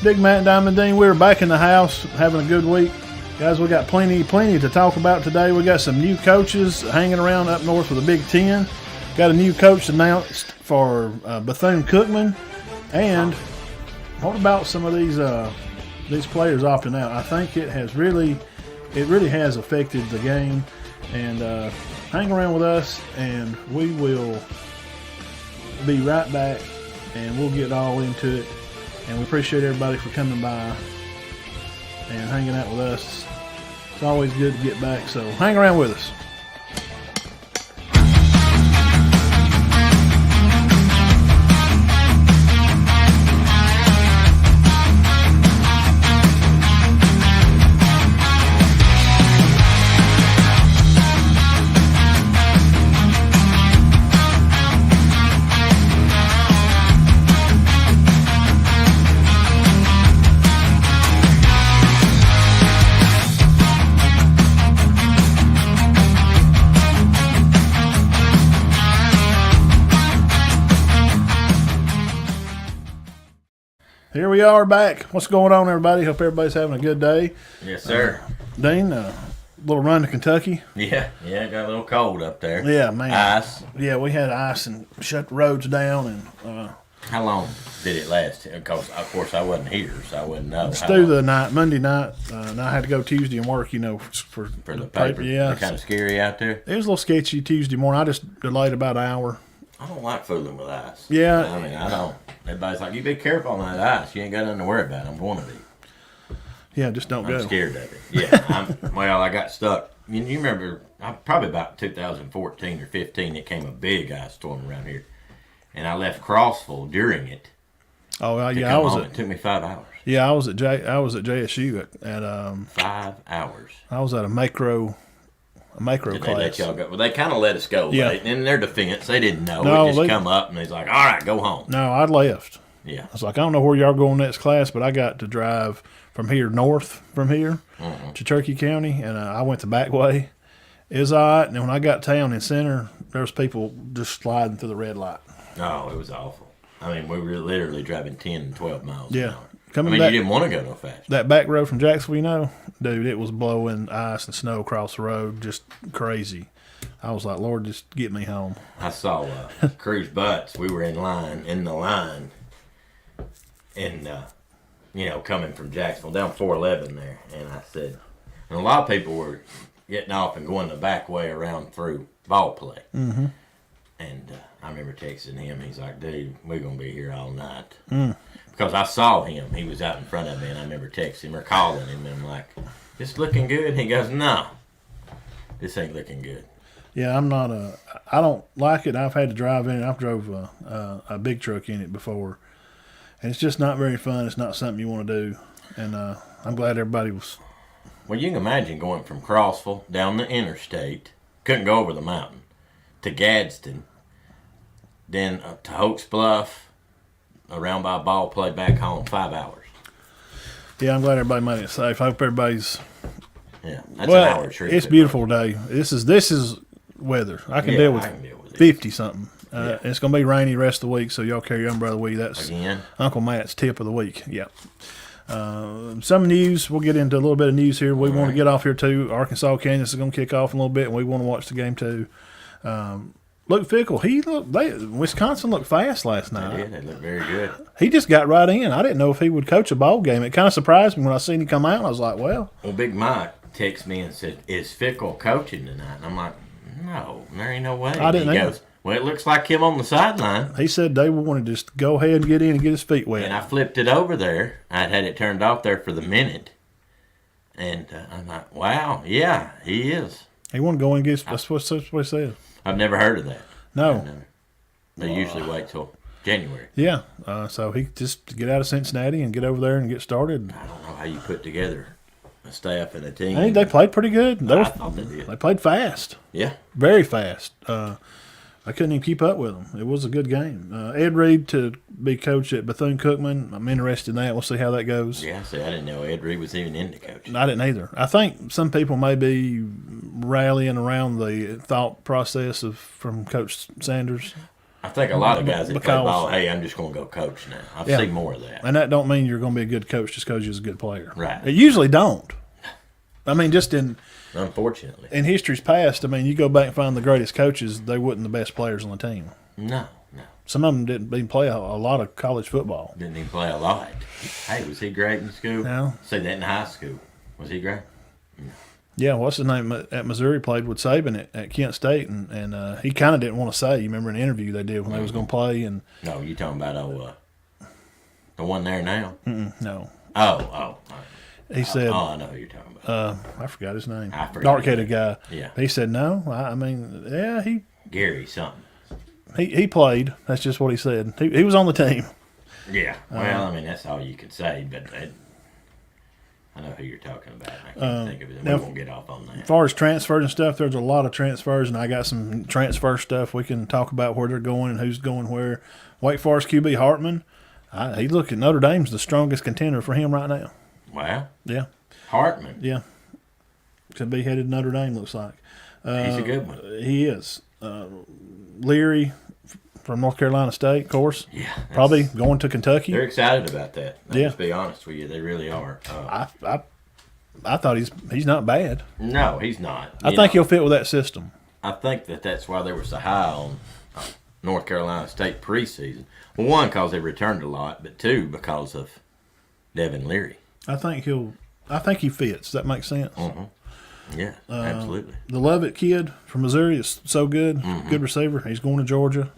Big Matt and Diamond Dean, we're back in the house having a good week. Guys, we got plenty to talk about today. We got some new coaches hanging around up north with the Big Ten. Got a new coach announced for Bethune-Cookman. And what about some of these players opting out? I think it really has affected the game. And hang around with us, and we will be right back, and we'll get all into it. And we appreciate everybody for coming by and hanging out with us. It's always good to get back, so hang around with us. Here we are back. What's going on, everybody? Hope everybody's having a good day. Yes, sir. Dean, a little run to Kentucky. Yeah, got a little cold up there. Yeah, man. Ice. Yeah, we had ice and shut the roads down. And how long did it last? Because, of course, I wasn't here, so I wouldn't know. It's through the night, Monday night. And I had to go Tuesday and work, for the paper. Yeah. Kind of scary out there. It was a little sketchy Tuesday morning. I just delayed about an hour. I don't like fooling with ice. Yeah. I mean, I don't. Everybody's like, you be careful on that ice. You ain't got nothing to worry about. I'm going to be. Yeah, just don't go. I'm scared of it. Yeah. I got stuck. You remember, probably about 2014 or 15, it came a big ice storm around here. And I left Crossville during it. Oh, yeah. It took me 5 hours. Yeah, I was at JSU at 5 hours. I was at a macro Did class. they let y'all go? Well, they kind of let us go. Yeah. Late. In their defense, they didn't know. No, We just come up and he's like, all right, go home. No, I left. Yeah. I was like, I don't know where y'all going next class, but I got to drive from here north from here to Cherokee County, and I went the back way. It was all right, and then when I got town in center, there was people just sliding through the red light. Oh, it was awful. I mean, we were literally driving 10 and 12 miles Yeah. an hour. Coming you back, didn't want to go no fast. that back road from Jacksonville, dude, it was blowing ice and snow across the road, just crazy. I was like, Lord, just get me home. I saw Cruz Butts. We were in the line, and coming from Jacksonville down 411 there, and I said, and a lot of people were getting off and going the back way around through ball play. Mm-hmm. And I remember texting him. He's like, dude, we're going to be here all night. Because I saw him. He was out in front of me, and I remember texting him or calling him, and I'm like, this looking good? And he goes, no, this ain't looking good. Yeah, I don't like it. I've had to drive in it. I've drove a big truck in it before, and it's just not very fun. It's not something you want to do, and I'm glad everybody was. Well, you can imagine going from Crossville down the interstate, couldn't go over the mountain, to Gadsden, then up to Oaks Bluff, around by ball play, back home, 5 hours. Yeah, I'm glad everybody made it safe. I hope everybody's. Yeah, that's an hour trip. It's beautiful day. This is weather. I can deal with 50 something. It's gonna be rainy the rest of the week, so y'all carry your umbrella with you. That's again Uncle Matt's tip of the week. Yeah. Some news. We'll get into a little bit of news here. We want to get off here too. Arkansas, Kansas is going to kick off in a little bit, and we want to watch the game too. Luke Fickell, Wisconsin looked fast last night. They did. They looked very good. He just got right in. I didn't know if he would coach a ball game. It kind of surprised me when I seen him come out. I was like, well. Well, Big Mike texted me and said, is Fickell coaching tonight? And I'm like, no, there ain't no way. I didn't know. He goes, well, it looks like him on the sideline. He said they wanted to just go ahead and get in and get his feet wet. And I flipped it over there. I'd had it turned off there for the minute. And I'm like, wow, yeah, he is. He wanted to go in and get his, that's what he said. I've never heard of that. No. They usually wait till January. Yeah. So he just get out of Cincinnati and get over there and get started. I don't know how you put together a staff and a team. I think they played pretty good. I thought they did. They played fast. Yeah. Very fast. I couldn't even keep up with them. It was a good game. Ed Reed to be coach at Bethune-Cookman. I'm interested in that. We'll see how that goes. Yeah, see, I didn't know Ed Reed was even into coaching. I didn't either. I think some people may be rallying around the thought process from Coach Sanders. I think a lot of guys that play Because- ball, hey, I'm just going to go coach now. I've Yeah. seen more of that. And that don't mean you're going to be a good coach just because you're a good player. Right. It usually don't. I mean, just in Unfortunately. history's past, I mean, you go back and find the greatest coaches, they wasn't the best players on the team. No. Some of them didn't even play a lot of college football. Didn't even play a lot. Hey, was he great in school? No. Say that in high school. Was he great? Yeah, what's his name at Missouri played with Saban at Kent State, and he kind of didn't want to say. You remember an interview they did when they was going to play, and No, you talking about the one there now? no, Oh. he said, Oh, I know who you're talking about. I forgot his name, I forgot dark-headed guy. Yeah. He said no. I mean, yeah, Gary something. he played. That's just what he said. He was on the team. Yeah. Well, I mean, that's all you can say, but I know who you're talking about. I can't think of it. We now- won't get off on that. As far as transfers and stuff, there's a lot of transfers, and I got some transfer stuff we can talk about where they're going and who's going where. Wake Forest QB Hartman, he look at Notre Dame's the strongest contender for him right now. Wow. Yeah, Hartman. yeah. Could be headed to Notre Dame, looks like. He's a good one. He is. Leary from North Carolina State, of course. Yeah. Probably going to Kentucky. They're excited about that. I'll Yeah. just be honest with you. They really are. I thought he's not bad. No, he's not. I think he'll fit with that system. I think that's why they were so high on North Carolina State preseason. Well, one, because they returned a lot, but two, because of Devin Leary. I think he fits. That makes sense. Yeah, absolutely. The Lovett kid from Missouri is so good. Good receiver. He's going to Georgia.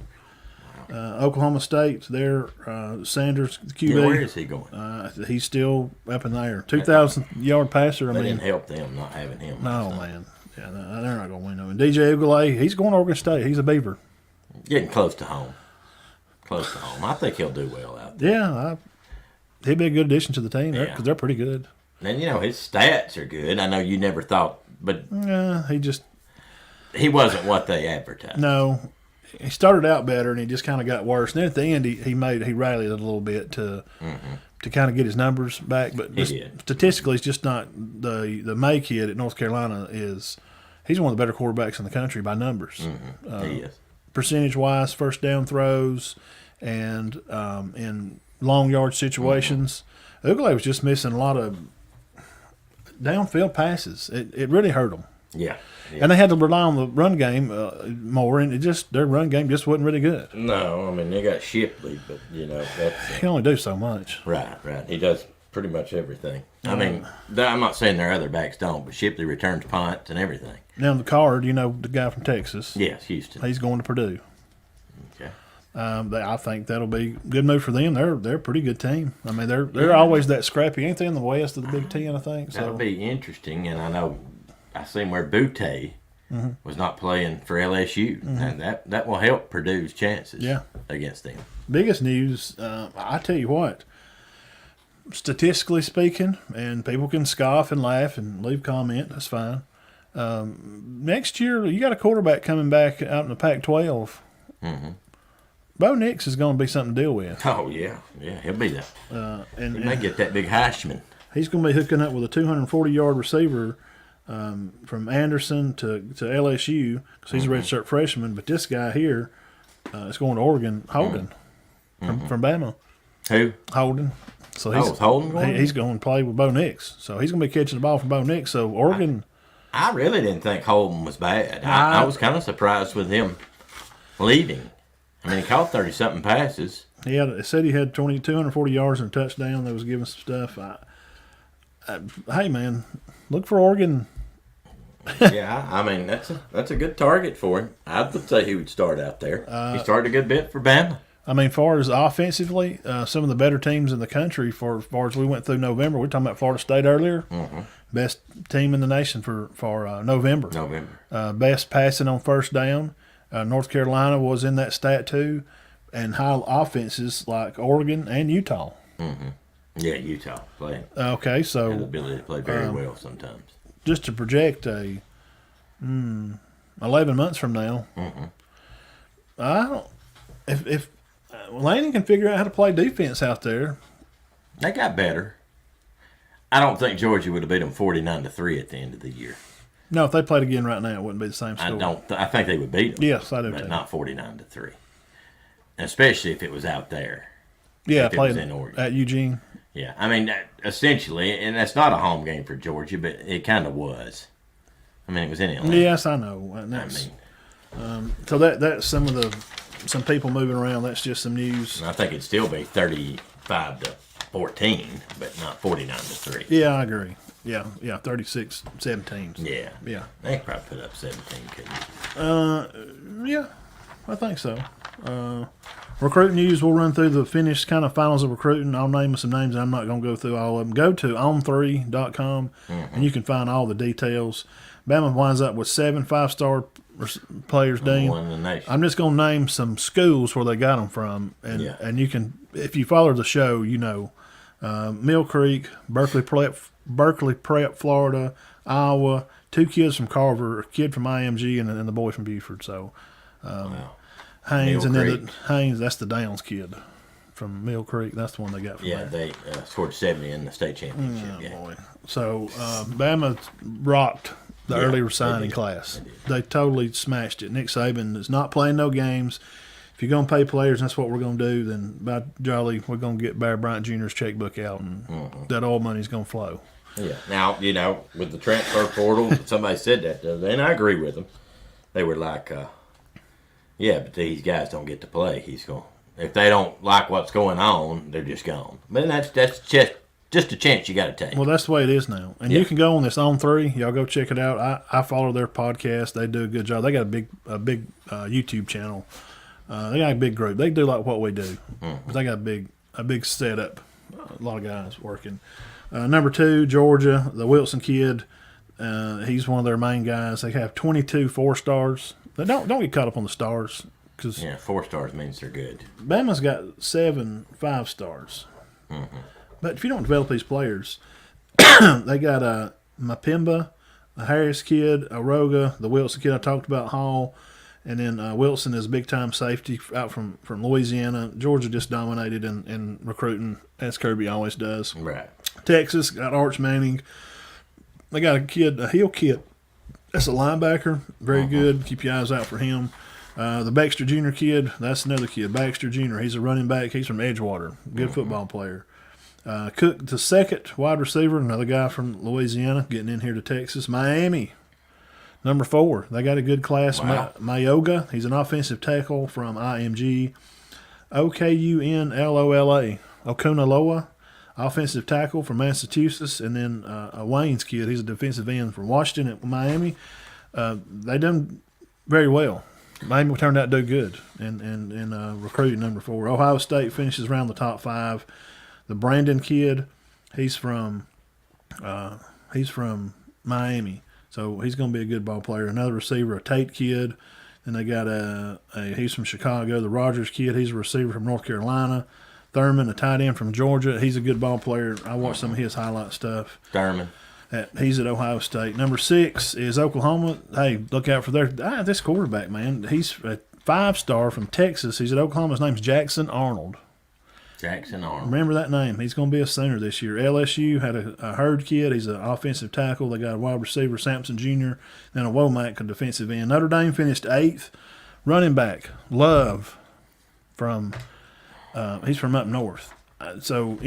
Oklahoma State, their Sanders QB. Yeah, where is he going? He's still up in there. 2,000-yard passer. They I mean, didn't help them not having him. no, man. Yeah, they're not going to win. No. And DJ Ugolay, he's going to Oregon State. He's a Beaver. Getting close to home. Close to home. I think he'll do well out there. Yeah, he'd be a good addition to the team because Yeah. they're pretty good. And, his stats are good. I know you never thought, but He wasn't what they advertised. No, he started out better and he just kind of got worse. And then at the end, he rallied a little bit to kind of get his numbers back. But just did. statistically, it's just not the May kid at North Carolina he's one of the better quarterbacks in the country by numbers. He is. Percentage wise, first down throws, and in long yard situations. Ugolay was just missing a lot of downfield passes. It really hurt them. Yeah. And they had to rely on the run game more, and their run game just wasn't really good. No, I mean, they got Shipley, but, that's... He can only do so much. Right. He does pretty much everything. I mean, I'm not saying their other backs don't, but Shipley returns punts and everything. Now, the card, the guy from Texas, Yes, Houston. he's going to Purdue. Okay. I think that'll be a good move for them. They're a pretty good team. I mean, they're always that scrappy. Ain't they in the West of the Big Ten, I think? So. That'll be interesting, and I know I seen where Butte was not playing for LSU, and that will help Purdue's chances against them. Biggest news, I tell you what, statistically speaking, and people can scoff and laugh and leave comment, that's fine. Next year, you got a quarterback coming back out in the Pac-12. Bo Nix is going to be something to deal with. Oh, yeah, he'll be there. And He may get that big Heisman. he's going to be hooking up with a 240-yard receiver from Anderson to LSU because he's a redshirt freshman. But this guy here is going to Oregon, Holden, from Bama. Who? Holden. So is Holden going? he's going to play with Bo Nix. So he's going to be catching the ball from Bo Nix. So Oregon. I really didn't think Holden was bad. I was kind of surprised with him leaving. I mean, he caught 30-something passes. It said he had 240 yards and a touchdown. They was giving some stuff. Hey, man, look for Oregon. Yeah, I mean, that's a good target for him. I would say he would start out there. He started a good bit for Bama. I mean, far as offensively, some of the better teams in the country, for as far as we went through November, we were talking about Florida State earlier. Best team in the nation for November. Best passing on first down. North Carolina was in that stat too, and high offenses like Oregon and Utah. Yeah, Utah playing. Okay, so Has the ability to play very well sometimes. just to project 11 months from now, I don't. If Lanning can figure out how to play defense out there, They got better. I don't think Georgia would have beat them 49-3 at the end of the year. no, if they played again right now, it wouldn't be the same score. I think they would beat them. Yes, I do but too. not 49-3. especially if it was out there. Yeah, if it played was in Oregon. at Eugene. Yeah, I mean, essentially, and that's not a home game for Georgia, but it kind of was. I mean, it was in Atlanta. Yes, I know. And that's, so that's some people moving around. That's just some news. I think it'd still be 35-14, but not 49-3. Yeah, I agree. Yeah, 36-17. Yeah. Yeah. They could probably put up 17, couldn't they? Yeah, I think so. Recruiting news, we'll run through the finished kind of finals of recruiting. I'll name some names, and I'm not going to go through all of them. Go to on3.com, and you can find all the details. Bama winds up with 7 5-star players, Dean. One in the nation. I'm just going to name some schools where they got them from, and you can, if you follow the show, you know, Mill Creek, Berkeley Prep, Florida, Iowa, 2 kids from Carver, a kid from IMG, and the boy from Buford. So, Wow. Haynes, Mill and then Creek. Haynes, that's the Downs kid from Mill Creek. That's the one they got from Yeah, there. they scored 70 in the state championship. Oh, Yeah. boy. So Bama rocked the early signing class. They totally smashed it. Nick Saban is not playing no games. If you're going to pay players, and that's what we're going to do, then by jolly, we're going to get Barry Bryant Jr.'s checkbook out, and that oil money's going to flow. Yeah. Now, you know, with the transfer portal, somebody said that the other day, and I agree with them. They were like, yeah, but these guys don't get to play. If they don't like what's going on, they're just gone. But that's just a chance you got to take. Well, that's the way it is now. And you can go on this On3. Y'all go check it out. I follow their podcast. They do a good job. They got a big YouTube channel. They got a big group. They do like what we do. But they got a big setup. A lot of guys working. Number 2, Georgia, the Wilson kid. He's one of their main guys. They have 22 4-stars. They don't get caught up on the stars, because Yeah, 4 stars means they're good. Bama's got 7 5-stars. But if you don't develop these players, they got Mapimba, a Harris kid, Aroga, the Wilson kid I talked about, Hall, and then Wilson is a big-time safety out from Louisiana. Georgia just dominated in recruiting, as Kirby always does. Right. Texas got Arch Manning. They got a Hill kid. That's a linebacker. Very good. Keep your eyes out for him. The Baxter Jr. kid, that's another kid. Baxter Jr., he's a running back. He's from Edgewater. Good football player. Cook, the second wide receiver, another guy from Louisiana, getting in here to Texas. Miami, number 4. They got a good class. Wow. Mayoga, he's an offensive tackle from IMG. Okunlola, Okunaloa, offensive tackle from Massachusetts. And then a Wayne's kid, he's a defensive end from Washington at Miami. They done very well. Miami turned out to do good in recruiting, number 4. Ohio State finishes around the top 5. The Brandon kid, he's from Miami, so he's going to be a good ball player. Another receiver, a Tate kid. Then they got he's from Chicago. The Rogers kid, he's a receiver from North Carolina. Thurman, a tight end from Georgia. He's a good ball player. I watched some of his highlight stuff. Thurman. He's at Ohio State. Number 6 is Oklahoma. Hey, look out for this quarterback, man. He's a 5-star from Texas. He's at Oklahoma. His name's Jackson Arnold. Jackson Arnold. Remember that name. He's going to be a Sooner this year. LSU had a Hurd kid. He's an offensive tackle. They got a wide receiver, Sampson Jr., and a Womack, a defensive end. Notre Dame finished 8th. Running back, Love, he's from up north. That's an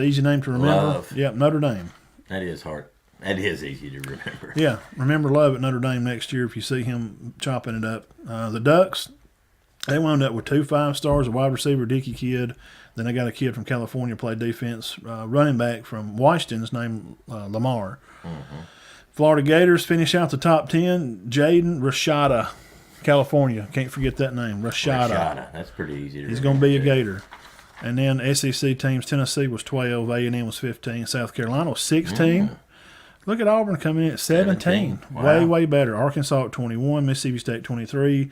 easy name to remember. Love. Yep, Notre Dame. That is hard. That is easy to remember. Yeah, remember Love at Notre Dame next year if you see him chopping it up. The Ducks, they wound up with 2 5-stars, a wide receiver, Dickey kid. Then they got a kid from California played defense, running back from Washington's named Lamar. Florida Gators finish out the top 10. Jaden Rashada, California. Can't forget that name, Rashada. That's pretty easy to He's remember. going to be a Gator. And then SEC teams, Tennessee was 12, A&M was 15, South Carolina was 16. Look at Auburn coming in at 17. Wow. Way better. Arkansas at 21, Mississippi State 23.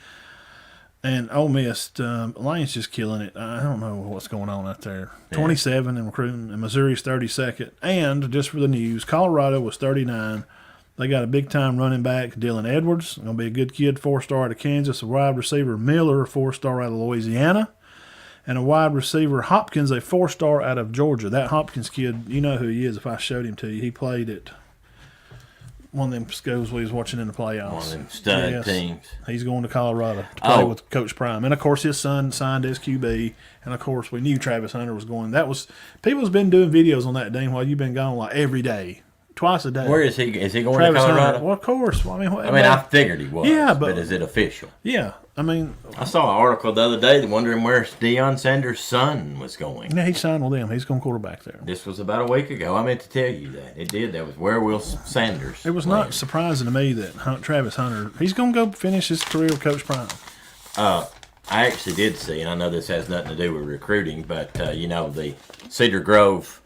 And Ole Miss, Lane's just killing it. I don't know what's going on out there. 27 in recruiting, and Missouri's 32nd. And just for the news, Colorado was 39. They got a big-time running back, Dylan Edwards. Going to be a good kid, 4-star out of Kansas. A wide receiver, Miller, 4-star out of Louisiana. And a wide receiver, Hopkins, a 4-star out of Georgia. That Hopkins kid, you know who he is if I showed him to you. He played at one of them schools we was watching in the playoffs. One of them stud teams. He's going to Colorado to play with Coach Prime. And, of course, his son signed as QB. And, of course, we knew Travis Hunter was going. People's been doing videos on that, Dean, while you've been gone, like, every day. Twice a day. Where is he? Is he going Travis to Colorado? Hunter. Well, of course. I figured he was. Yeah, but is it official? Yeah. I saw an article the other day wondering where Deion Sanders' son was going. Yeah, he signed with them. He's going to quarterback there. This was about a week ago. I meant to tell you that. It did. That was where Will Sanders. It was not surprising to me that Travis Hunter, he's going to go finish his career with Coach Prime. I actually did see, and I know this has nothing to do with recruiting, but, the Cedar Grove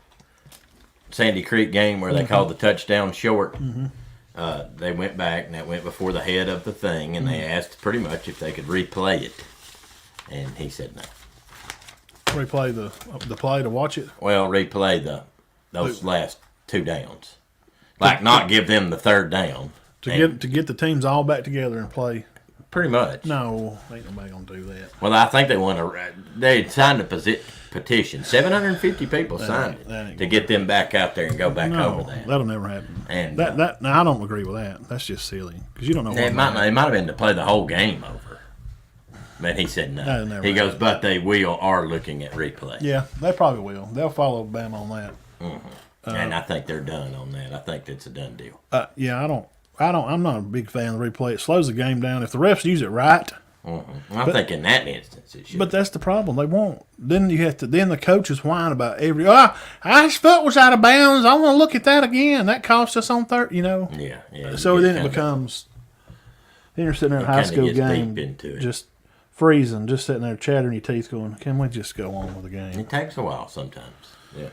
Sandy Creek game where they called the touchdown short. Mm-hmm. They went back, and that went before the head of the thing, and they asked pretty much if they could replay it, and he said no. Replay the play to watch it? Well, replay those last two downs, like not give them the third down to get the teams all back together and play. Pretty much. No, ain't nobody gonna do that. Well, I think they signed a petition. 750 people signed it to get them back out there and go back over that. That'll never happen. And now I don't agree with that. That's just silly because you don't know. It might have been to play the whole game over, but he said no. He goes, but they are looking at replay. Yeah, they probably will. They'll follow Bama on that. Mm-hmm. And I think they're done on that. I think that's a done deal. Yeah, I'm not a big fan of the replay. It slows the game down. If the refs use it right. Mm-hmm. I think in that instance it should. But that's the problem. They won't. Then the coaches whine about his foot was out of bounds. I want to look at that again. That cost us on third, Yeah. So then it becomes, then you're sitting there in a high school game, just freezing, just sitting there chattering your teeth going, can we just go on with the game? It takes a while sometimes. Yeah.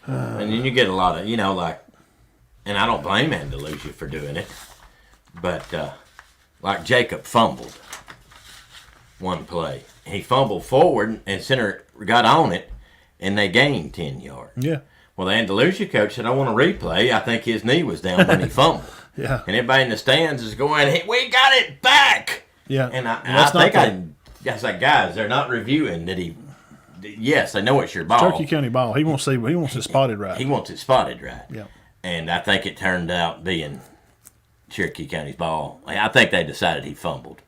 And then you get a lot of, and I don't blame Andalusia for doing it, but like Jacob fumbled one play. He fumbled forward and center got on it, and they gained 10 yards. Yeah. Well, the Andalusia coach said, I want a replay. I think his knee was down when he fumbled. Yeah. And everybody in the stands is going, hey, we got it back. Yeah. And I said, guys, they're not reviewing that he. Yes, they know it's your ball. Turkey County ball. He wants it spotted right. He wants it spotted right. Yeah. And I think it turned out being Cherokee County's ball. I think they decided he fumbled.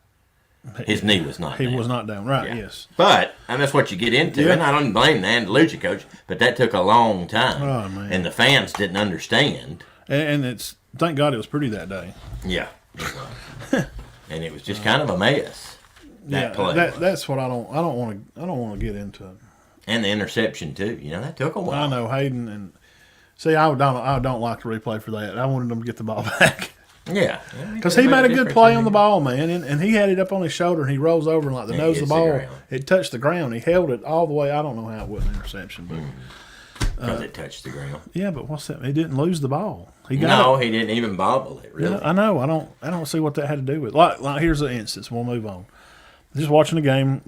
His knee was not down. He was not down, right, yes. But, and that's what you get into. And I don't blame the Andalusia coach, but that took a long time. Oh, man. And the fans didn't understand. And thank God it was pretty that day. Yeah, it was. And it was just kind of a mess. That play. That's what I don't want to get into. And the interception too. That took a while. I know Hayden and see. I don't like the replay for that. I wanted them to get the ball back. Yeah, because he made a good play on the ball, man, and he had it up on his shoulder and he rolls over and like the nose of the ball, it touched the ground. He held it all the way. I don't know how it wasn't an interception, but because it touched the ground. Yeah, but what's that? He didn't lose the ball. He didn't even bobble it. Really, I know. I don't see what that had to do with. Like here's an instance. We'll move on. Just watching the game,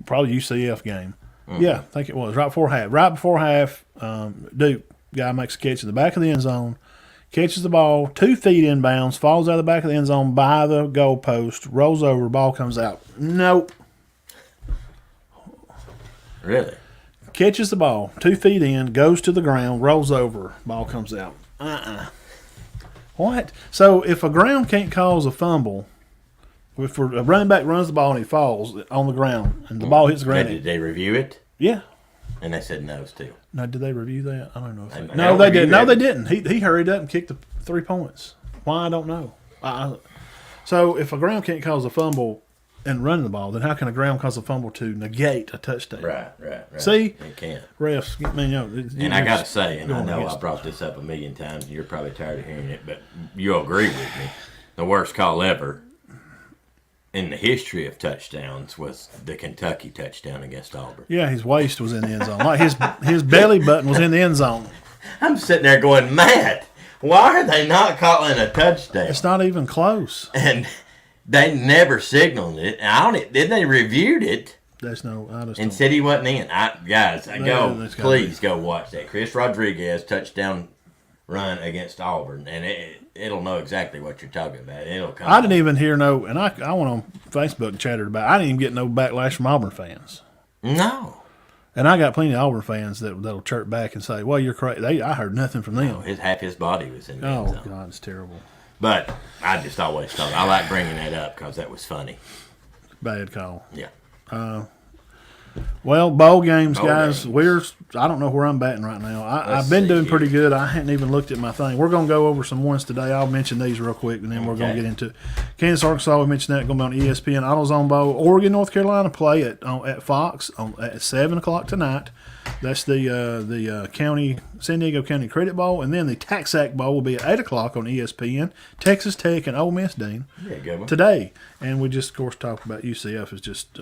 probably UCF game. Mm-hmm. Yeah, I think it was right before half. Right before half, Duke guy makes a catch in the back of the end zone, catches the ball 2 feet inbounds, falls out of the back of the end zone by the goalpost, rolls over, ball comes out. Nope. Really? Catches the ball 2 feet in, goes to the ground, rolls over, ball comes out. What? So if a ground can't cause a fumble, if a running back runs the ball and he falls on the ground and the ball hits the ground. Did they review it? Yeah. And they said no still. No, did they review that? I don't know. No, they didn't. No, they didn't. He hurried up and kicked the 3 points. Why, I don't know. So if a ground can't cause a fumble and running the ball, then how can a ground cause a fumble to negate a touchdown? Right. See? It can't. Refs, and I got to say, and I know I brought this up a million times, and you're probably tired of hearing it, but you'll agree with me. The worst call ever in the history of touchdowns was the Kentucky touchdown against Auburn. Yeah, his waist was in the end zone. Like his belly button was in the end zone. I'm sitting there going, Matt, why are they not calling a touchdown? It's not even close. And they never signaled it. Then they reviewed it. And said he wasn't in. Please go watch that. Chris Rodriguez touchdown run against Auburn, and it'll know exactly what you're talking about. It'll come. I didn't even hear and I went on Facebook and chattered about it. I didn't even get no backlash from Auburn fans. No. And I got plenty of Auburn fans that'll chirp back and say, "Well, you're crazy." I heard nothing from them. Half his body was in the end Oh zone. God, it's terrible. But I just always thought I like bringing that up because that was funny. Bad call. Yeah. Well, bowl games, Bowl guys. games. I don't know where I'm batting right now. Let's I've been see doing here. pretty good. I hadn't even looked at my thing. We're going to go over some ones today. I'll mention these real quick, and then we're going to Okay. get into Kansas, Arkansas. We mentioned that going to be on ESPN AutoZone Bowl. Oregon, North Carolina play at Fox at 7:00 tonight. That's the county San Diego County Credit Bowl, and then the TaxAct Bowl will be at 8:00 on ESPN. Texas Tech and Ole Miss, Dean, Yeah, good one. today. And we just, of course, talked about UCF is just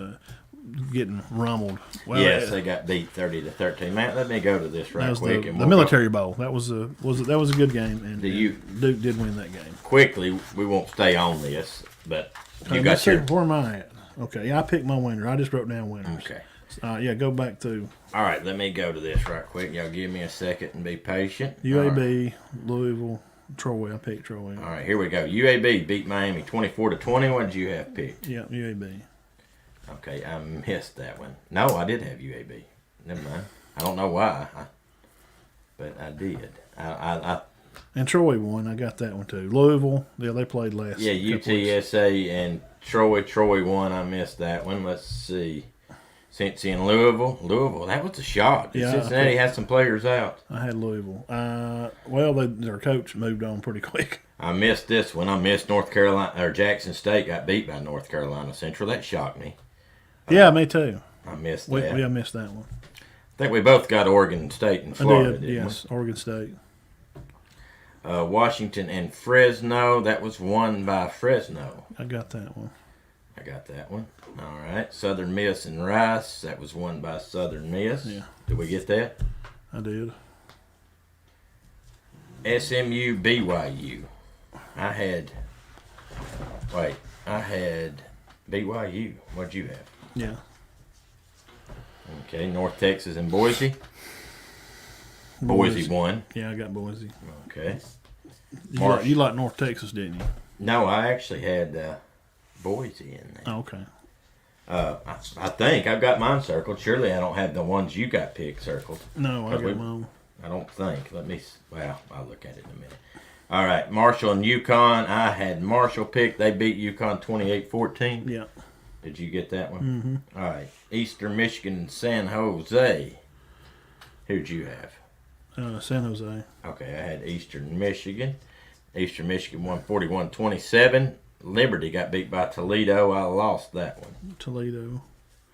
getting rumbled. Well, Yes, they got beat 30-13. Man, let me go to this that right was quick. the and we'll military bowl. That was a good game, and Do you- Duke did win that game. go quickly. We won't stay on this, but you Let's got see, your where am I at? Okay, yeah, I picked my winner. I just wrote down winners. okay. Yeah, go back to All right, let me go to this right quick. Y'all give me a second and be patient. UAB, Louisville, Troy. I picked Troy. All right, here we go. UAB beat Miami 24-20. What did you have picked? Yeah, UAB. Okay, I missed that one. No, I did have UAB. Never mind. I don't know why, but I did. I And Troy won. I got that one too. Louisville, yeah, they played last. yeah, couple weeks. UTSA and Troy. Troy won. I missed that one. Let's see. Cincy and Louisville, that was a shot. Yeah, Cincinnati had some players out. I had Louisville. Well, their coach moved on pretty quick. I missed this one. I missed North Carolina, or Jackson State got beat by North Carolina Central. That shocked me. Yeah, me too. I missed We, that. I missed that one. I think we both got Oregon State and Florida, I did. didn't Yes, Oregon State. we? Washington and Fresno. That was won by Fresno. I got that one. I got that one. All right. Southern Miss and Rice. That was won by Southern Miss. Yeah. Did we get that? I did. SMU BYU. I had BYU. What'd you have? Yeah. Okay. North Texas and Boise. Boise won. Yeah, I got Boise. Okay. You like North Texas, didn't you? No, I actually had Boise in there. Oh, okay. I think I've got mine circled. Surely I don't have the ones you got picked circled. No, I But we- got mine. I don't think. Well, I'll look at it in a minute. All right, Marshall and UConn. I had Marshall picked. They beat UConn 28-14. Yeah. Did you get that one? Mm-hmm. All right. Eastern Michigan and San Jose. Who'd you have? San Jose. Okay, I had Eastern Michigan. Eastern Michigan won 41-27. Liberty got beat by Toledo. I lost that one. Toledo.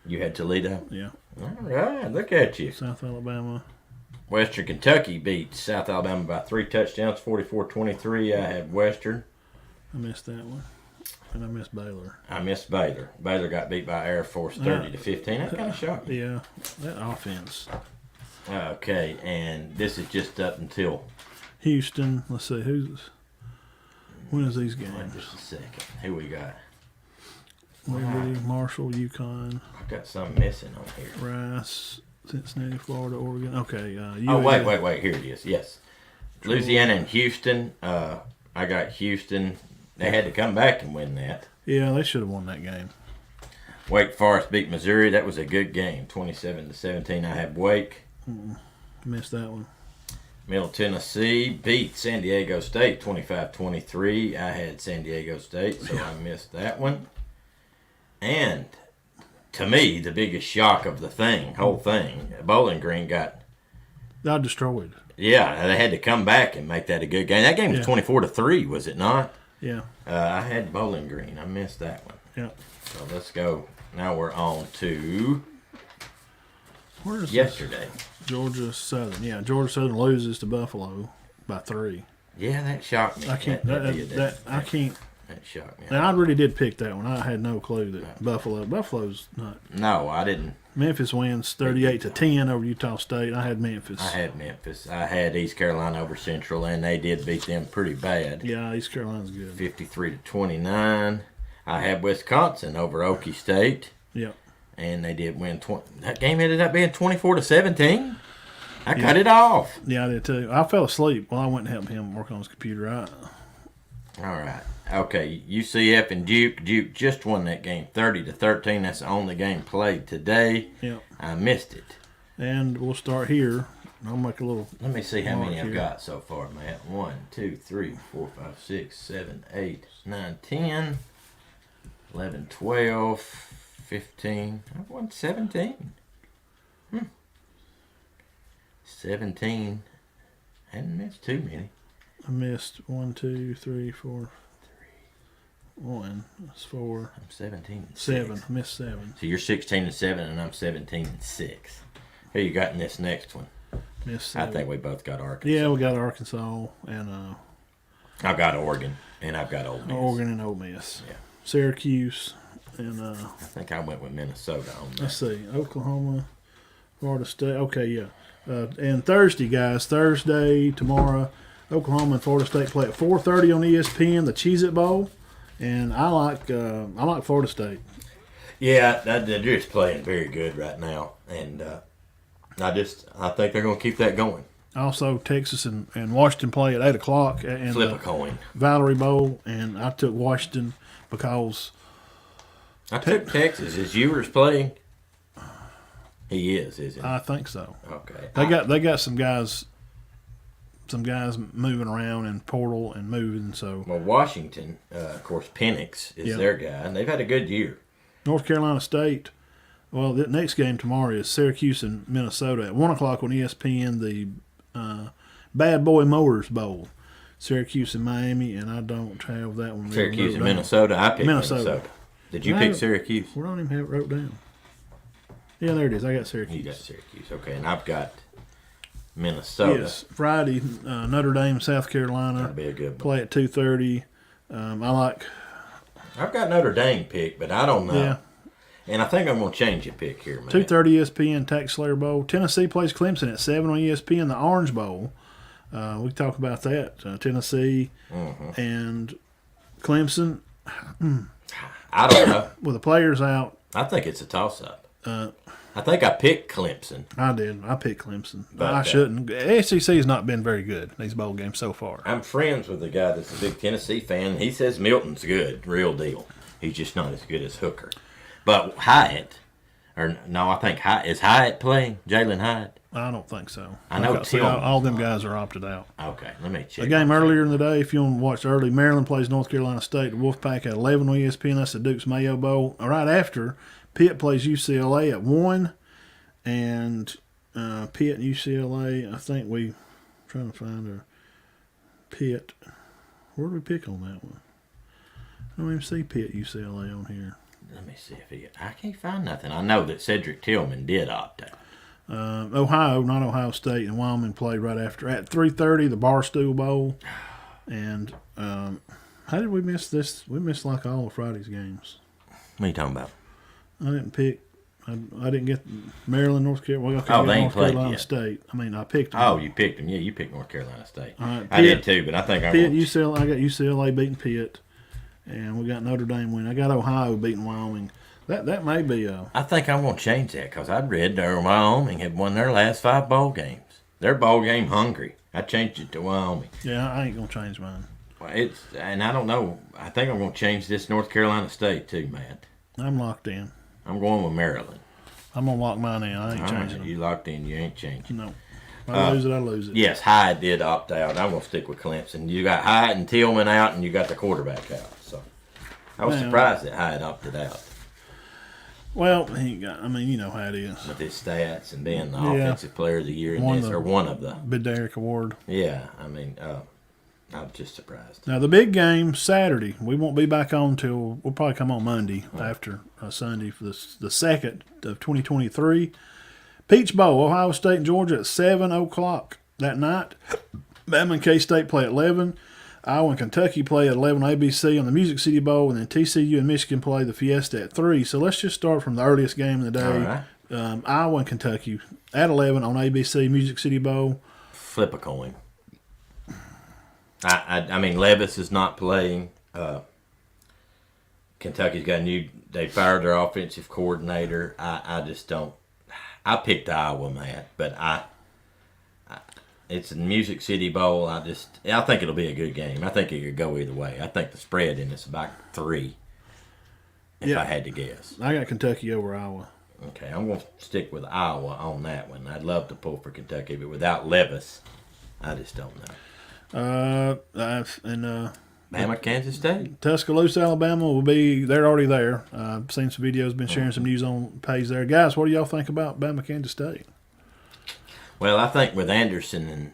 You had Toledo? Yeah. All right, look at you. South Alabama. Western Kentucky beat South Alabama by 3 touchdowns, 44-23. I had Western. I missed that one. And I missed Baylor. I missed Baylor. Baylor got beat by Air Force 30-15. That kind of shocked me. Yeah. That offense. Okay, and this is just up until Houston. Let's see. When is these wait games? just a second. Who we got? Liberty, Marshall, UConn, I've got some missing on here. Rice, Cincinnati, Florida, Oregon. Okay. Oh, wait. Here it is. Yes. Louisiana and Houston. I got Houston. They had to come back and win that. Yeah, they should have won that game. Wake Forest beat Missouri. That was a good game, 27-17. I have Wake. Missed that one. Middle Tennessee beat San Diego State 25-23. I had San Diego State, so I missed that one. And to me, the biggest shock of the whole thing, Bowling Green got. Got destroyed. Yeah, they had to come back and make that a good game. That game was Yeah. 24-3, was it not? Yeah. I had Bowling Green. I missed that one. Yeah. So let's go. Now we're on to Where is yesterday. this? Georgia Southern. Yeah, Georgia Southern loses to Buffalo by 3. Yeah, that shocked me. I can't. I can't. That shocked me. And I really did pick that one. I had no clue that Buffalo's not. No, I didn't. Memphis wins 38-10 over Utah State. I had Memphis. I had Memphis. I had East Carolina over Central, and they did beat them pretty bad. Yeah, East Carolina's good. 53-29. I had Wisconsin over Okie State, Yeah. and they did win. That game ended up being 24-17. I cut it off. Yeah, I did too. I fell asleep while I went and helped him work on his computer. All right. Okay, UCF and Duke. Duke just won that game 30-13. That's the only game played today. Yeah. I missed it. And we'll start here. I'll make a little. Let me see how many mark I've here. got so far, Matt. 1, 2, 3, 4, 5, 6, 7, 8, 9, 10, 11, 12, 15. I've won 17. 17. Hadn't missed too many. I missed 1, 2, 3, 4, 1. That's 4. I'm 17 and 7. 6. I missed 7. So you're 16 and 7, and I'm 17 and 6. Who you got in this next one? Missed I 7. think we both got Arkansas. Yeah, we got Arkansas and I've got Oregon, and I've got Ole Miss. Oregon and Ole Miss. Yeah. Syracuse and I think I went with Minnesota on that. let's see, Oklahoma, Florida State. Okay, yeah. And Thursday, guys, Thursday tomorrow, Oklahoma and Florida State play at 4:30 on ESPN, the Cheez-It Bowl, and I like Florida State. Yeah, they're just playing very good right now, and I think they're going to keep that going. Also, Texas and Washington play at 8 o'clock in Flip a the coin. Valerie Bowl, and I took Washington because I took Texas. Is Ewers playing? He is, isn't he? I think so. Okay. They got some guys moving around in portal and moving. So Well, Washington, of course, Penix is Yeah. their guy, and they've had a good year. North Carolina State. Well, the next game tomorrow is Syracuse and Minnesota at 1 o'clock on ESPN. The Bad Boy Mowers Bowl, Syracuse and Miami, and I don't have that one. Syracuse and wrote down. Minnesota. I picked Minnesota. Minnesota. Did you No. pick Syracuse? We don't even have it wrote down. Yeah, there it is. I got You Syracuse. got Syracuse. Okay, and I've got Minnesota. Yes, Friday, Notre Dame, South Carolina. That'll be a good one. Play at 2:30. I like. I've got Notre Dame picked, but I don't know. Yeah. And I think I'm going to change your pick here, man. 2:30 ESPN Tax Slayer Bowl. Tennessee plays Clemson at 7 on ESPN. The Orange Bowl. We talk about that. Tennessee and Clemson I don't know. with the players out. I think it's a toss-up. I think I picked Clemson. I did. I picked Clemson. But, I shouldn't. SEC has not been very good these bowl games so far. I'm friends with a guy that's a big Tennessee fan. And he says Milton's good, real deal. He's just not as good as Hooker. But Hyatt, or no, I think is Hyatt playing? Jalen Hyatt? I don't think so. I know See, Tillman. all them guys are opted out. Okay, let me check. A game earlier in the day, if you want to watch early, Maryland plays North Carolina State. The Wolfpack at 11 on ESPN. That's the Duke's Mayo Bowl. Right after, Pitt plays UCLA at 1. And Pitt and UCLA, I think trying to find our Pitt. Where do we pick on that one? I don't even see Pitt UCLA on here. Let me see if I can't find nothing. I know that Cedric Tillman did opt out. Ohio, not Ohio State, and Wyoming played right after. At 3:30, the Barstool Bowl. And how did we miss this? We missed like all of Friday's games. What are you talking about? I didn't pick. I didn't get Maryland, North Carolina. Well, Oh, they ain't North played Carolina yet. State. I mean, I picked them. Oh, you picked him. Yeah, you picked North Carolina State. All right, I did Pitt- too, but I think Pitt, I'm UCLA. I got UCLA beating Pitt, and we got Notre Dame win. I got Ohio beating Wyoming. That may be I think I'm going to change that because I read that Wyoming had won their last 5 bowl games. They're bowl game hungry. I changed it to Wyoming. yeah. I ain't gonna change mine. Well, and I don't know. I think I'm going to change this North Carolina State too, Matt. I'm locked in. I'm going with Maryland. I'm gonna lock mine in. I ain't All changing right, them. you locked in. You ain't changing. No. If I lose it, I lose it. Yes, Hyde did opt out. I'm going to stick with Clemson. You got Hyde and Tillman out, and you got the quarterback out. So I was Man. surprised that Hyde opted out Well, he got. I mean, you know how it is. with his stats and being the Yeah. offensive player of the year in Won this, the- or one of the. Biderick Award. Yeah, I mean, I'm just surprised. Now the big game Saturday. We won't be back on till we'll probably come on Monday after Sunday for the second of 2023. Peach Bowl, Ohio State and Georgia at 7 o'clock that night. Bama and K-State play at 11. Iowa and Kentucky play at 11 ABC on the Music City Bowl, and then TCU and Michigan play the Fiesta at 3. So let's just start from the earliest game of the day. All right. Iowa and Kentucky at 11 on ABC Music City Bowl. Flip a coin. I mean, Levis is not playing. Kentucky's got they fired their offensive coordinator. I just don't. I picked Iowa, Matt, but it's a Music City Bowl. I think it'll be a good game. I think it could go either way. I think the spread in it's about 3. If Yeah. I had to guess. I got Kentucky over Iowa. Okay, I'm going to stick with Iowa on that one. I'd love to pull for Kentucky, but without Levis, I just don't know. Bama, Kansas State. Tuscaloosa, Alabama will be. They're already there. I've seen some videos, been sharing some news on page there. Guys, what do y'all think about Bama, Kansas State? Well, I think with Anderson and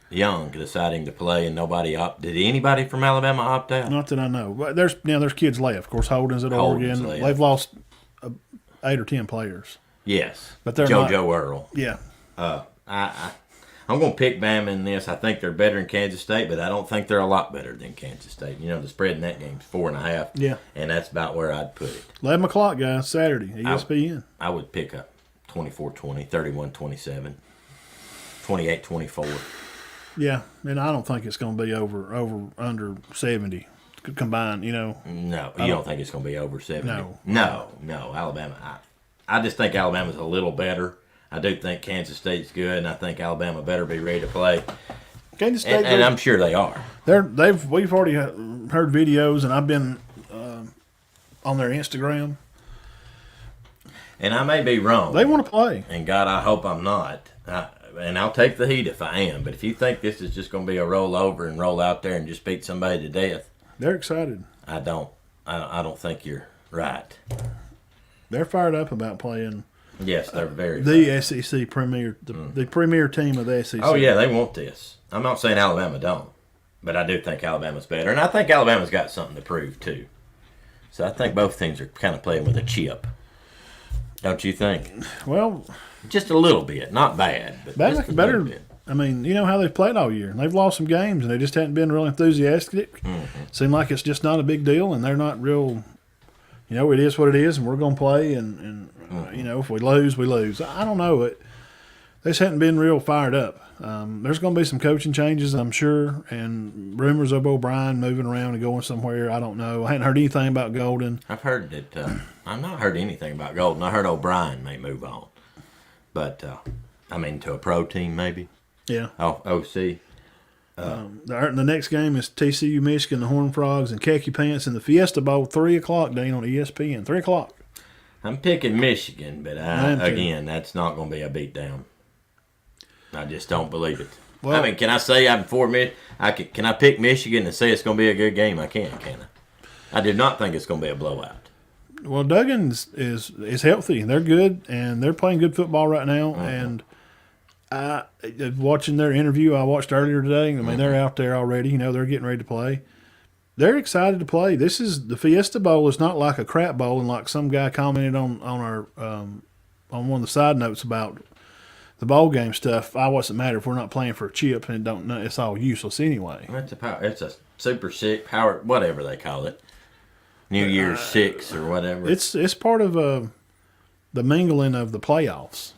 Young deciding to play and nobody did anybody from Alabama opt out? Not that I know. But there's kids left. Of course, Holden's at Holden's Oregon. left. They've lost 8 or 10 players. Yes, but they're JoJo Earl. Yeah. I'm going to pick Bama in this. I think they're better than Kansas State, but I don't think they're a lot better than Kansas State. You know, the spread in that game is 4.5. Yeah. And that's about where I'd put it. 11 o'clock, guys, Saturday, ESPN. I would pick up 24-20, 31-27, 28-24. Yeah, and I don't think it's going to be under 70 combined, you know. No, you don't think it's going to be over 70? No. No, Alabama. I just think Alabama's a little better. I do think Kansas State's good, and I think Alabama better be ready to play. Kansas State, and I'm sure they are. We've already heard videos, and I've been on their Instagram. And I may be wrong. They want to play. And God, I hope I'm not. And I'll take the heat if I am. But if you think this is just going to be a roll over and roll out there and just beat somebody to death, they're excited. I don't think you're right. They're fired up about playing. Yes, they're very the SEC premier, the premier team of the SEC. Oh yeah, they want this. I'm not saying Alabama don't, but I do think Alabama's better, and I think Alabama's got something to prove too. So I think both teams are kind of playing with a chip. Don't you think? Well, just a little bit, not bad, but just a little bit. I mean, you know how they've played all year. They've lost some games, and they just hadn't been real enthusiastic. Seemed like it's just not a big deal, and they're not real. You know, it is what it is, and we're going to play, and you know, if we lose, we lose. I don't know. They just hadn't been real fired up. There's going to be some coaching changes, I'm sure, and rumors of O'Brien moving around and going somewhere. I don't know. I hadn't heard anything about Golden. I've heard that. I've not heard anything about Golden. I heard O'Brien may move on, but I mean to a pro team maybe. Yeah. Oh, OC. The next game is TCU, Michigan, the Horned Frogs, and Khaki Pants in the Fiesta Bowl, 3 o'clock, Dean, on ESPN. 3 o'clock. I'm picking Michigan, but again, that's not going to be a beatdown. I just don't believe it. Well, I mean, can I say I'm for Can I pick Michigan and say it's going to be a good game? I can't, can I? I do not think it's going to be a blowout. Well, Duggan's is healthy. They're good, and they're playing good football right now. And watching their interview I watched earlier today, I mean, they're out there already. You know, they're getting ready to play. They're excited to play. This is the Fiesta Bowl. Is not like a crap bowl, and like some guy commented on our on one of the side notes about the bowl game stuff. Why does it matter if we're not playing for a chip and it's all useless anyway? It's a Super Six power, whatever they call it, New Year's Six or whatever. It's part of the mingling of the playoffs.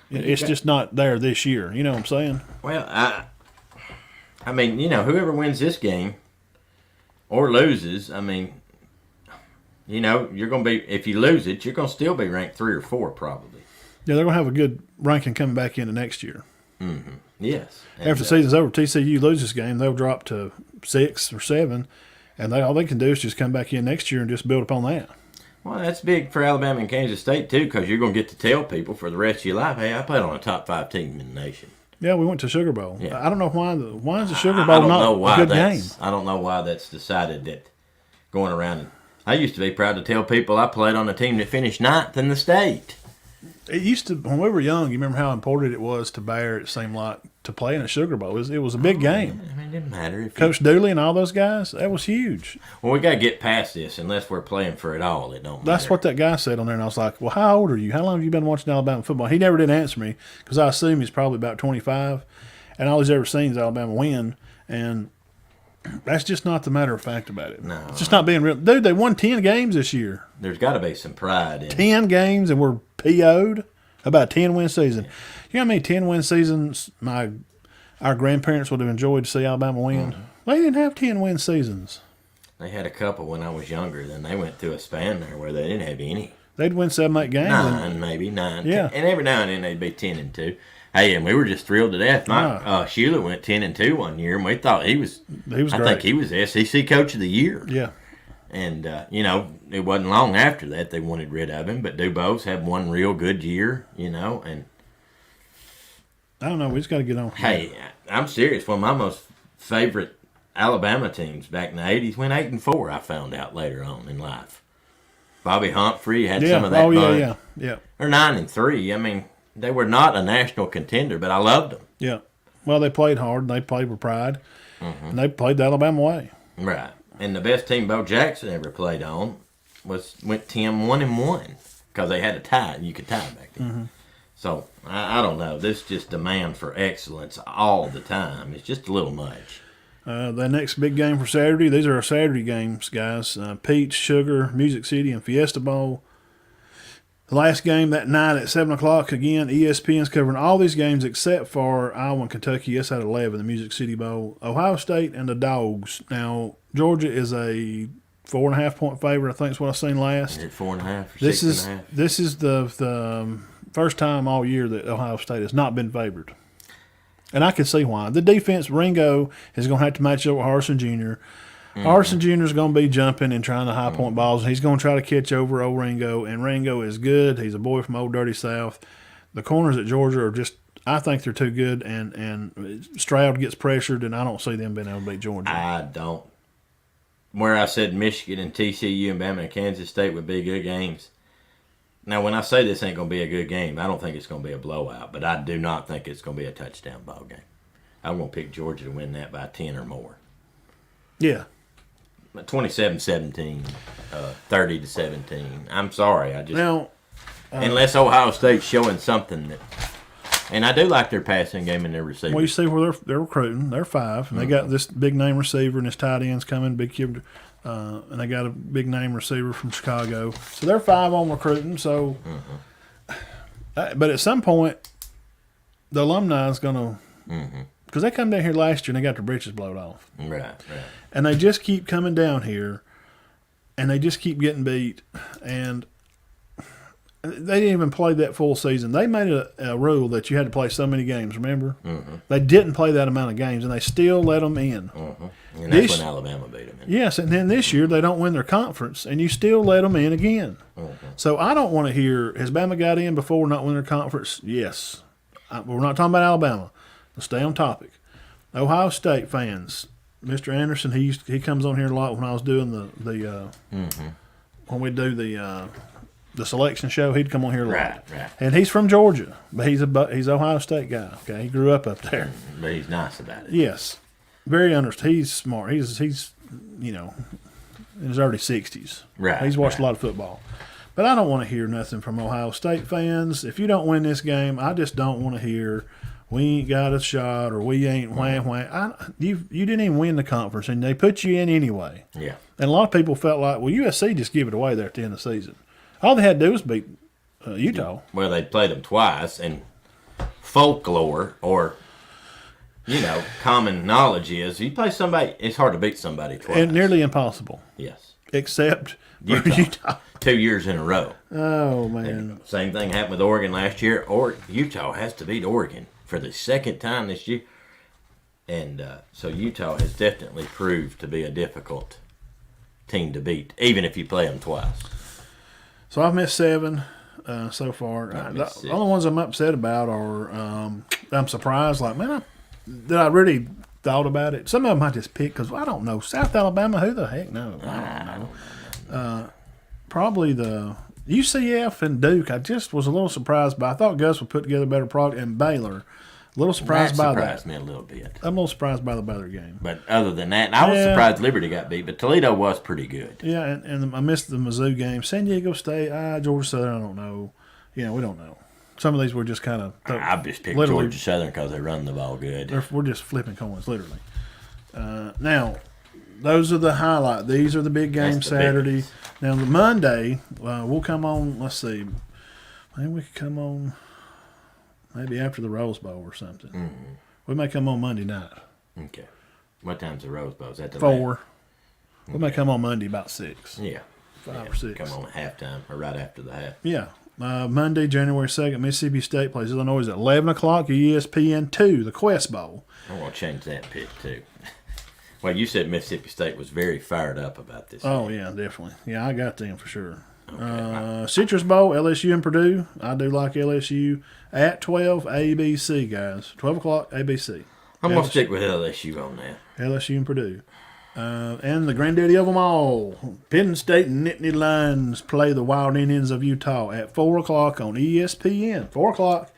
It's just not there this year. You know what I'm saying? Well, I mean, you know, whoever wins this game or loses, I mean, you know, you're going to be, if you lose it, you're going to still be ranked 3 or 4 probably. Yeah, they're going to have a good ranking coming back into next year. Mm-hmm. Yes. After the season's over, TCU loses this game, they'll drop to 6 or 7, and all they can do is just come back in next year and just build upon that. Well, that's big for Alabama and Kansas State, too, because you're going to get to tell people for the rest of your life, hey, I played on a top 5 team in the nation. Yeah, we went to Sugar Bowl. Yeah. I don't know why is the Sugar Bowl not a good game? I don't know why that's decided that going around. I used to be proud to tell people I played on a team that finished 9th in the state. It used to, when we were young, you remember how important it was to Bear, it seemed like, to play in a Sugar Bowl. It was a big game. I mean, it didn't matter. If Coach Dooley and all those guys, that was huge. Well, we got to get past this. Unless we're playing for it all, it don't matter. That's what that guy said on there, and I was like, well, how old are you? How long have you been watching Alabama football? He never did answer me, because I assume he's probably about 25, and all he's ever seen is Alabama win, and that's just not the matter of fact about it. No. It's just not being real. Dude, they won 10 games this year. There's got to be some pride in 10 games, and we're PO'd about a 10-win season. Yeah. You know how many 10-win seasons our grandparents would have enjoyed to see Alabama win? Mm-hmm. They didn't have 10-win seasons. They had a couple when I was younger. Then they went through a span there where they didn't have any. They'd win 7-8 games. Maybe 9. Yeah. 10, and every now and then they'd be 10-2. Hey, and we were just thrilled to death. Sheila went 10-2 one year, and we thought he was great. I think he was the SEC Coach of the Year. Yeah. And, it wasn't long after that they wanted rid of him. But Dubose had one real good year, and I don't know. We just got to get on. hey, I'm serious. One of my most favorite Alabama teams back in the 80s went 8-4, I found out later on in life. Bobby Humphrey had some of that bunch. Yeah. Or 9-3. I mean, they were not a national contender, but I loved them. Yeah. Well, they played hard, and they played with pride, and they played the Alabama way. Right. And the best team Bo Jackson ever played on went 10-1-1 because they had a tie, and you could tie back then. So, I don't know. This just demand for excellence all the time. It's just a little much. The next big game for Saturday, these are our Saturday games, guys. Peach, Sugar, Music City, and Fiesta Bowl. The last game that night at 7 o'clock, again, ESPN's covering all these games except for Iowa and Kentucky. Yes, at 11, the Music City Bowl. Ohio State and the Dogs. Now, Georgia is a 4.5-point favorite. I think is what I seen last. Is it 4.5 or 6.5? This is the first time all year that Ohio State has not been favored. And I can see why. The defense, Ringo, is going to have to match up with Harrison Jr. Harrison Jr. is going to be jumping and trying the high-point balls. He's going to try to catch over old Ringo, and Ringo is good. He's a boy from old dirty South. The corners at Georgia are just – I think they're too good, and Stroud gets pressured, and I don't see them being able to beat Georgia. I don't. Where I said Michigan and TCU and Bama and Kansas State would be good games. Now, when I say this ain't going to be a good game, I don't think it's going to be a blowout, but I do not think it's going to be a touchdown ball game. I'm going to pick Georgia to win that by 10 or more. Yeah. 27-17, 30-17. I'm sorry. Now, unless Ohio State's showing something that, and I do like their passing game and their receivers. well, you see where they're recruiting. They're 5, and they got this big-name receiver, and his tight end's coming, big kid, and they got a big-name receiver from Chicago. So they're 5 on recruiting. So, but at some point, the alumni is going to because they come down here last year and they got their britches blown off. Right. And they just keep coming down here, and they just keep getting beat. And they didn't even play that full season. They made a rule that you had to play so many games, remember? They didn't play that amount of games, and they still let them in. And that's when Alabama beat them. Yes, and then this year they don't win their conference, and you still let them in again. So I don't want to hear, has Bama got in before not winning their conference? Yes. We're not talking about Alabama. Let's stay on topic. Ohio State fans, Mr. Anderson, he comes on here a lot when I was doing the when we do the selection show. He'd come on here a lot. Right. And he's from Georgia, but he's Ohio State guy. Okay, he grew up there. But he's nice about it. Yes, very understood. He's smart. He's in his early 60s. Right. He's watched a lot of football. But I don't want to hear nothing from Ohio State fans. If you don't win this game, I just don't want to hear we ain't got a shot or we ain't wham. You didn't even win the conference, and they put you in anyway. Yeah. And a lot of people felt like, well, USC just give it away there at the end of the season. All they had to do was beat Utah. Well, they played them twice, and folklore or common knowledge is you play somebody, it's hard to beat somebody twice. And nearly impossible. Yes. Except Utah. 2 years in a row. Oh, man. And same thing happened with Oregon last year. Utah has to beat Oregon for the second time this year. And so Utah has definitely proved to be a difficult team to beat, even if you play them twice. So I've missed 7 so far. The only ones I'm upset about are I'm surprised. Like, man, that I really thought about it. Some of them I just picked because I don't know. South Alabama, who the heck knows? I don't know. Probably the UCF and Duke. I just was a little surprised by. I thought Gus would put together a better product, and Baylor. A little surprised by that. Surprised me a little bit. I'm a little surprised by the Baylor game. But other than that, I was surprised Liberty got beat, but Toledo was pretty good. Yeah, and I missed the Mizzou game. San Diego State, Georgia Southern, I don't know. We don't know. Some of these were just kind of. I just picked Georgia Southern because they run the ball good. We're just flipping coins, literally. Now, those are the highlight. These are the big games Saturday. Now, the Monday, we'll come on, let's see. Maybe we could come on maybe after the Rose Bowl or something. Mm-hmm. We may come on Monday night. Okay. What time's the Rose Bowl? Is that the 4? Okay. We may come on Monday about 6. Yeah. 5 or 6. Come on at halftime or right after the half. Yeah. Monday, January 2nd, Mississippi State plays Illinois at 11 o'clock at ESPN 2, the Quest Bowl. I'm going to change that pick, too. Well, you said Mississippi State was very fired up about this. Oh, yeah, definitely. Yeah, I got them for sure. Citrus Bowl, LSU and Purdue. I do like LSU at 12 ABC, guys. 12 o'clock ABC. I'm going to stick with LSU on that. LSU and Purdue. And the granddaddy of them all, Penn State and Nittany Lions play the Wild Indians of Utah at 4 o'clock on ESPN. 4 o'clock,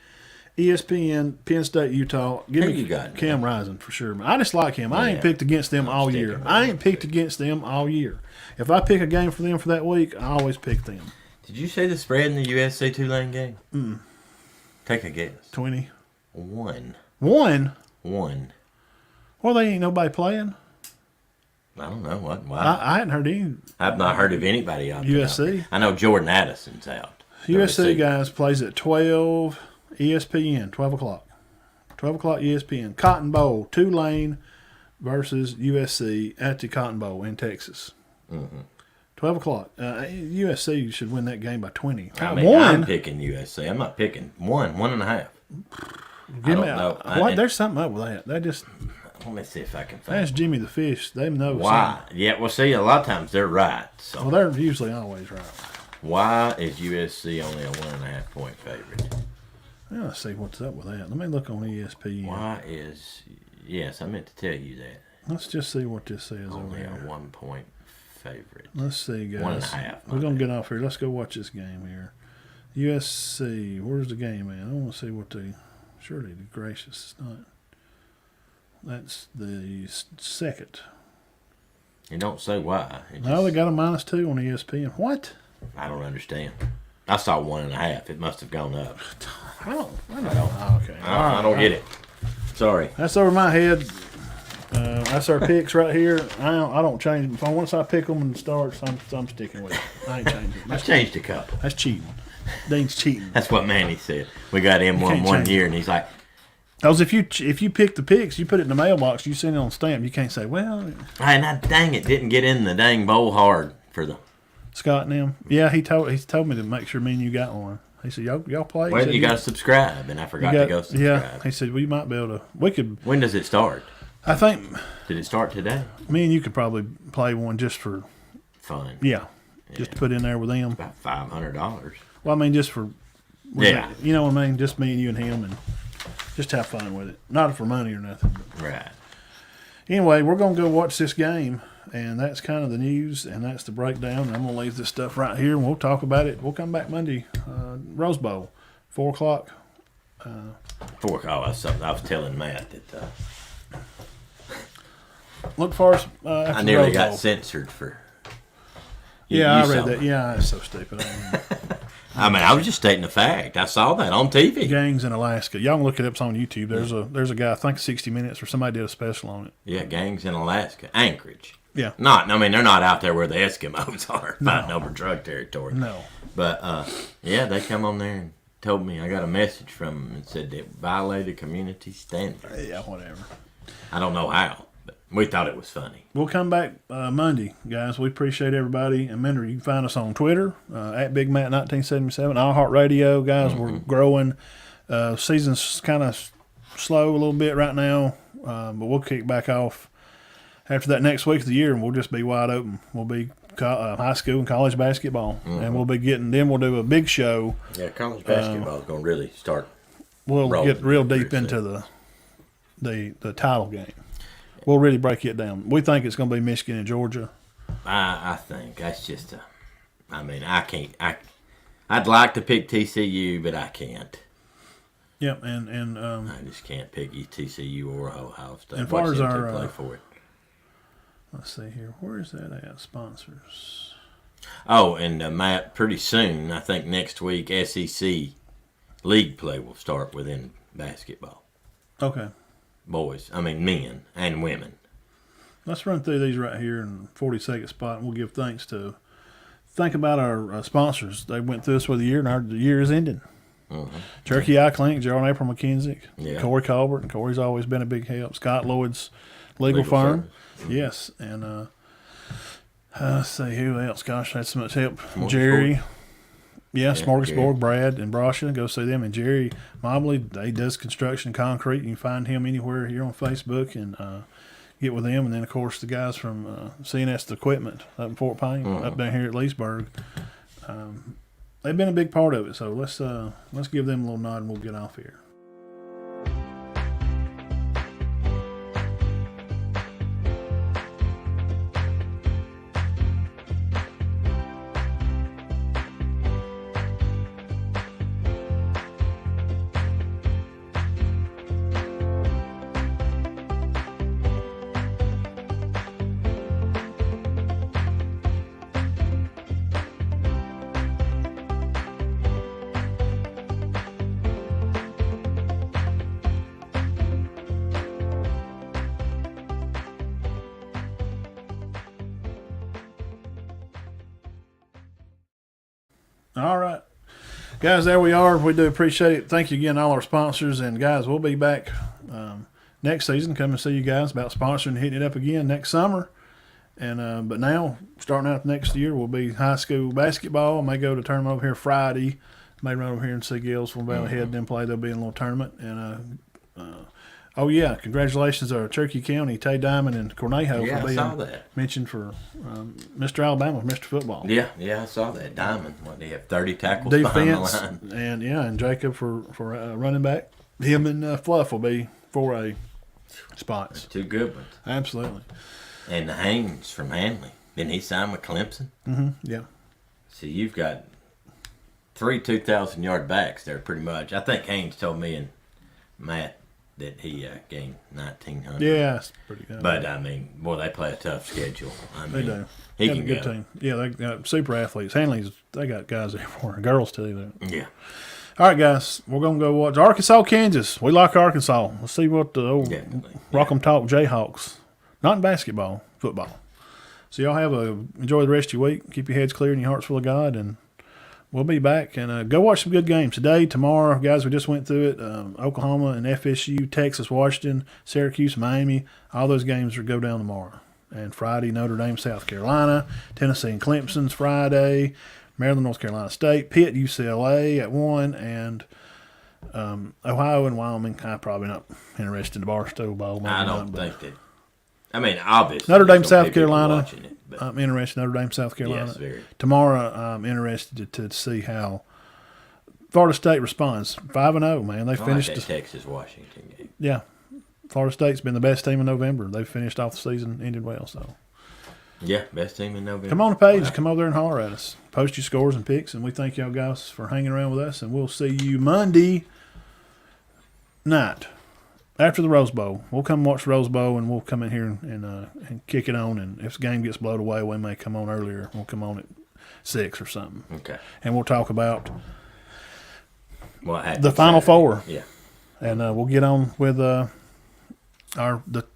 ESPN, Penn State, Utah. Give Who me you got, Cam Rising for sure. I just like him. I ain't picked against them all year. I ain't picked against them all year. If I pick a game for them for that week, I always pick them. Did you say the spread in the USC Tulane game? Take a guess. 20. 1. 1? 1. Well, they ain't nobody playing. I don't know what. Why? I hadn't heard any. I've not heard of anybody out there. USC? I know Jordan Addison's out. USC guys plays at 12 ESPN, 12 o'clock. 12 o'clock ESPN. Cotton Bowl, Tulane versus USC at the Cotton Bowl in Texas. 12 o'clock. USC should win that game by 20. I mean, I'm picking USC. I'm not picking 1.5. Give me there's something up with that. That just. Let me see if I can find. That's Jimmy the Fish. They know why. Something. Yeah, well, see, a lot of times they're right. So. Well, they're usually always right. Why is USC only a 1.5 point favorite? Well, let's see what's up with that. Let me look on ESPN. Why is. Yes, I meant to tell you that. Let's just see what this says over only here. A 1 point favorite. Let's see, guys. 1.5. We're going to get off here. Let's go watch this game here. USC. Where's the game at? I want to see what the. Surely, gracious, it's not. That's the second. You don't say why. No, they got a -2 on ESPN. What? I don't understand. I saw 1.5. It must have gone up. I don't. Okay. I don't get it. Sorry. That's over my head. That's our picks right here. I don't change them. Once I pick them and it starts, I'm sticking with it. I ain't changing them. I've changed a couple. That's cheating. Dean's cheating. That's what Manny said. We got him one year, and he's like, because if you pick the picks, you put it in the mailbox, you send it on stamp. You can't say, well. And dang it, didn't get in the dang bowl hard for the Scott and them. Yeah, he told me to make sure me and you got one. He said, y'all play. Well, you got to subscribe, and I forgot to go subscribe. Yeah, he said, well, you might be able to. We could. When does it start? I think. Did it start today? Me and you could probably play one just for fun. Yeah, just to put in there with them. About $500. Well, I mean, just for. Yeah. You know what I mean? Just me and you and him, and just have fun with it. Not for money or nothing. Right. Anyway, we're going to go watch this game, and that's kind of the news, and that's the breakdown. And I'm going to leave this stuff right here, and we'll talk about it. We'll come back Monday, Rose Bowl, 4 o'clock. 4 o'clock. I was telling Matt that. Look for us. I nearly got censored for. I read that. Yeah, it's so stupid. I was just stating the fact. I saw that on TV. Gangs in Alaska. Y'all can look it up. It's on YouTube. There's a guy, I think 60 Minutes, or somebody did a special on it. Yeah, gangs in Alaska. Anchorage. Yeah. They're not out there where the Eskimos are fighting over drug territory. No. But, they come on there and told me, I got a message from them and said they violated community standards. Yeah, whatever. I don't know how, but we thought it was funny. We'll come back Monday, guys. We appreciate everybody. And remember, you can find us on Twitter, at Big Matt 1977, iHeartRadio. Guys, we're growing. Season's kind of slow a little bit right now, but we'll kick back off after that next week of the year, and we'll just be wide open. We'll be high school and college basketball, and we'll do a big show. Yeah, college basketball is going to really start. We'll get real deep into the title game. We'll really break it down. We think it's going to be Michigan and Georgia. I think that's just I can't. I'd like to pick TCU, but I can't. Yep, and I just can't pick TCU or Ohio State. As far as our play for it. Let's see here. Where is that at? Sponsors. Oh, and Matt, pretty soon, I think next week, SEC league play will start within basketball. Okay. Men and women. Let's run through these right here in 40-second spot, and we'll give think about our sponsors. They went through us for the year, and the year is ending. Turkey Eye Clinic, Gerald and April McKenzie, Corey Colbert, and Corey's always been a big help. Scott Lloyd's legal firm. Yes, and let's see who else. Gosh, that's so much help. Jerry. Smorgasbord, Brad, and Brasha. Go see them. And Jerry Mobley, he does construction, concrete. You can find him anywhere here on Facebook. And get with them, and then of course the guys from CNS Equipment up in Fort Payne, up down here at Leesburg. They've been a big part of it, so let's give them a little nod and we'll get off here. All right. Guys, there we are. We do appreciate it. Thank you again, all our sponsors. And, guys, we'll be back next season. Come and see you guys about sponsoring and hitting it up again next summer. And but now, starting out next year, will be high school basketball. I may go to a tournament over here Friday. May run over here and see Gillsville Valley Head, then play. There'll be a little tournament. And, oh, yeah, congratulations to Cherokee County, Tay Diamond, and Cornejo for being mentioned for Mr. Alabama, Mr. Football. Yeah, I saw that. Diamond, what, they have 30 tackles behind the line. And Jacob for running back. Him and Fluff will be 4A spots. That's two good ones. Absolutely. And the Haynes from Hanley. Didn't he sign with Clemson? Mm-hmm, yeah. So you've got 3 2,000-yard backs there pretty much. I think Haynes told me and Matt that he gained 1,900. Yeah, that's pretty good. But, I mean, boy, they play a tough schedule. I mean, they do. He got can a good go. team. Yeah, they got super athletes. Hanley's, they got guys everywhere. Girls, too. Yeah. All right, guys, we're going to go watch Arkansas, Kansas. We like Arkansas. Let's see what the old Rock'em Talk Jayhawks, not in basketball, football. So y'all enjoy the rest of your week. Keep your heads clear and your hearts full of God, and we'll be back. And go watch some good games today, tomorrow. Guys, we just went through it. Oklahoma and FSU, Texas, Washington, Syracuse, Miami. All those games will go down tomorrow. And Friday, Notre Dame, South Carolina, Tennessee and Clemson's Friday, Maryland, North Carolina State, Pitt, UCLA at 1, and Ohio and Wyoming. I'm probably not interested in the Barstow Bowl. I don't think that. I mean, obviously. Notre Dame, South Carolina. It, I'm interested in Notre Dame, South Carolina. Yes, very. Tomorrow, I'm interested to see how Florida State responds. 5-0, man. They finished the Texas-Washington game. Yeah. Florida State's been the best team in November. They finished off the season, ended well. So, yeah, best team in November. come on the page. Wow. Come over there and holler at us. Post your scores and picks, and we thank y'all guys for hanging around with us. And we'll see you Monday night after the Rose Bowl. We'll come watch the Rose Bowl, and we'll come in here and kick it on. And if the game gets blowed away, we may come on earlier. We'll come on at 6 or something. Okay. And we'll talk about the Final Four. Yeah. And we'll get on with the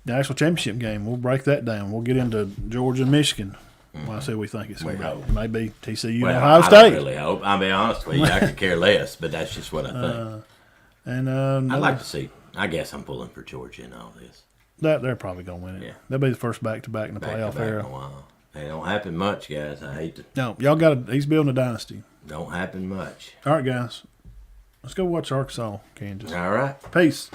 national championship game. We'll break that down. We'll get into Georgia and Michigan. Mm-hmm. Well, I say we think it's going to be. It may be TCU and Ohio State. I really hope. I'll be honest with you. I could care less, but that's just what I think. I'd like to see. I guess I'm pulling for Georgia in all this. They're probably going to win it. Yeah. They'll be the first back-to-back in the playoff era. In a while. They don't happen much, guys. I hate to. No, y'all got he's building a dynasty. Don't happen much. All right, guys. Let's go watch Arkansas, Kansas. All right. Peace.